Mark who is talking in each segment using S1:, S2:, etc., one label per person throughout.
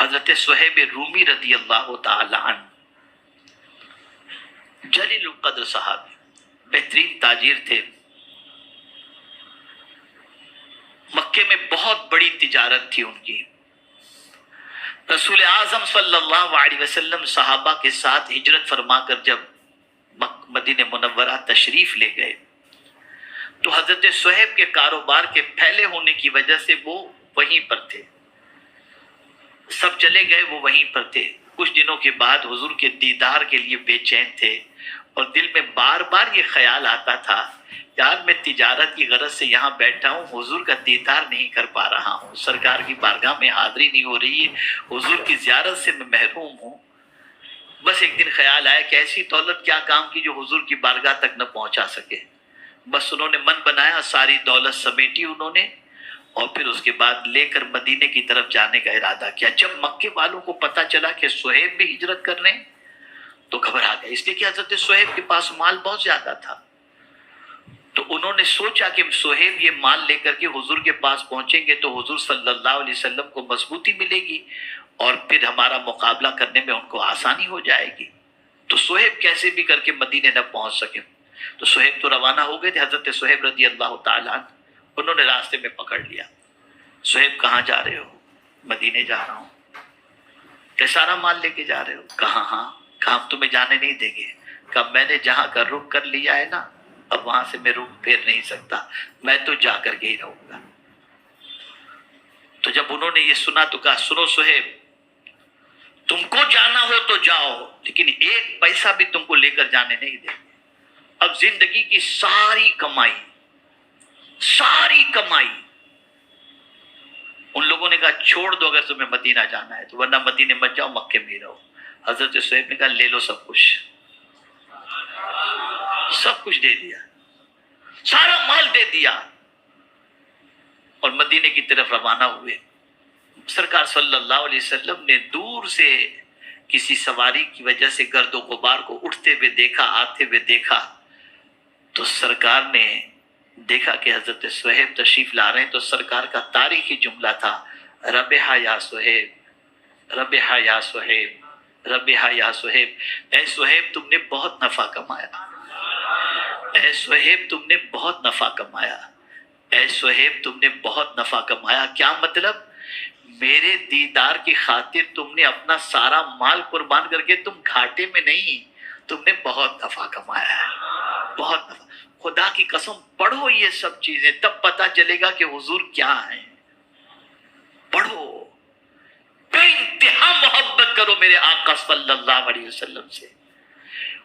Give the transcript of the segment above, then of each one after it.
S1: حضرت صہیب رومی رضی اللہ تعالی عنہ جلیل القدر صحابی، بہترین تاجر تھے، مکے میں بہت بڑی تجارت تھی ان کی۔ رسول اعظم صلی اللہ علیہ وسلم صحابہ کے ساتھ ہجرت فرما کر جب مدینہ منورہ تشریف لے گئے تو حضرت صہیب کے کاروبار کے پھیلے ہونے کی وجہ سے وہ وہیں پر تھے، سب چلے گئے، وہ وہیں پر تھے۔ کچھ دنوں کے بعد حضور کے دیدار کے لیے بے چین تھے اور دل میں بار بار یہ خیال آتا تھا، یار میں تجارت کی غرض سے یہاں بیٹھا ہوں، حضور کا دیدار نہیں کر پا رہا ہوں، سرکار کی بارگاہ میں حاضری نہیں ہو رہی ہے، حضور کی زیارت سے میں محروم ہوں۔ بس ایک دن خیال آیا کہ ایسی دولت کیا کام کی جو حضور کی بارگاہ تک نہ پہنچا سکے۔ بس انہوں نے من بنایا، ساری دولت سمیٹی انہوں نے اور پھر اس کے بعد لے کر مدینے کی طرف جانے کا ارادہ کیا۔ جب مکے والوں کو پتہ چلا کہ صہیب بھی ہجرت کر رہے ہیں تو گھبرا گئے، اس لیے کہ حضرت صہیب کے پاس مال بہت زیادہ تھا۔ تو انہوں نے سوچا کہ صہیب یہ مال لے کر کے حضور کے پاس پہنچیں گے تو حضور صلی اللہ علیہ وسلم کو مضبوطی ملے گی اور پھر ہمارا مقابلہ کرنے میں ان کو آسانی ہو جائے گی، تو صہیب کیسے بھی کر کے مدینے نہ پہنچ سکے۔ تو صہیب تو روانہ ہو گئے تھے، حضرت صہیب رضی اللہ تعالیٰ عنہ انہوں نے راستے میں پکڑ لیا۔ صہیب کہاں جا رہے ہو؟ مدینے جا رہا ہوں۔ کہ سارا مال لے کے جا رہے ہو؟ کہاں ہاں۔ کہا ہم تمہیں جانے نہیں دیں گے۔ کہا میں نے جہاں کا رخ کر لیا ہے نا، اب وہاں سے میں رخ پھیر نہیں سکتا، میں تو جا کر کے ہی رہوں گا۔ تو جب انہوں نے یہ سنا تو کہا سنو صہیب، تم کو جانا ہو تو جاؤ لیکن ایک پیسہ بھی تم کو لے کر جانے نہیں دیں گے۔ اب زندگی کی ساری کمائی ان لوگوں نے کہا چھوڑ دو اگر تمہیں مدینہ جانا ہے تو، ورنہ مدینے مت جاؤ، مکے میں رہو۔ حضرت صہیب نے کہا لے لو سب کچھ دے دیا، سارا مال دے دیا اور مدینے کی طرف روانہ ہوئے۔ سرکار صلی اللہ علیہ وسلم نے دور سے کسی سواری کی وجہ سے گرد و غبار کو اٹھتے ہوئے دیکھا، آتے ہوئے دیکھا، تو سرکار نے دیکھا کہ حضرت صہیب تشریف لا رہے ہیں، تو سرکار کا تاریخی جملہ تھا ربح یا صہیب، ربح یا صہیب، ربح یا صہیب۔ اے صہیب تم نے بہت نفع کمایا، اے صہیب تم نے بہت نفع کمایا، اے صہیب تم نے بہت نفع کمایا۔ کیا مطلب؟ میرے دیدار کی خاطر تم نے اپنا سارا مال قربان کر کے تم گھاٹے میں نہیں، تم نے بہت نفع کمایا ہے، بہت نفع۔ خدا کی قسم پڑھو یہ سب چیزیں، تب پتا چلے گا کہ حضور کیا ہیں۔ پڑھو، بے انتہا محبت کرو میرے آقا صلی اللہ علیہ وسلم سے،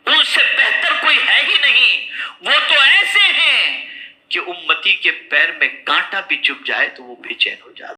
S1: ان سے بہتر کوئی ہے ہی نہیں۔ وہ تو ایسے ہیں کہ امتی کے پیر میں کانٹا بھی چبھ جائے تو وہ بے چین ہو جاتا۔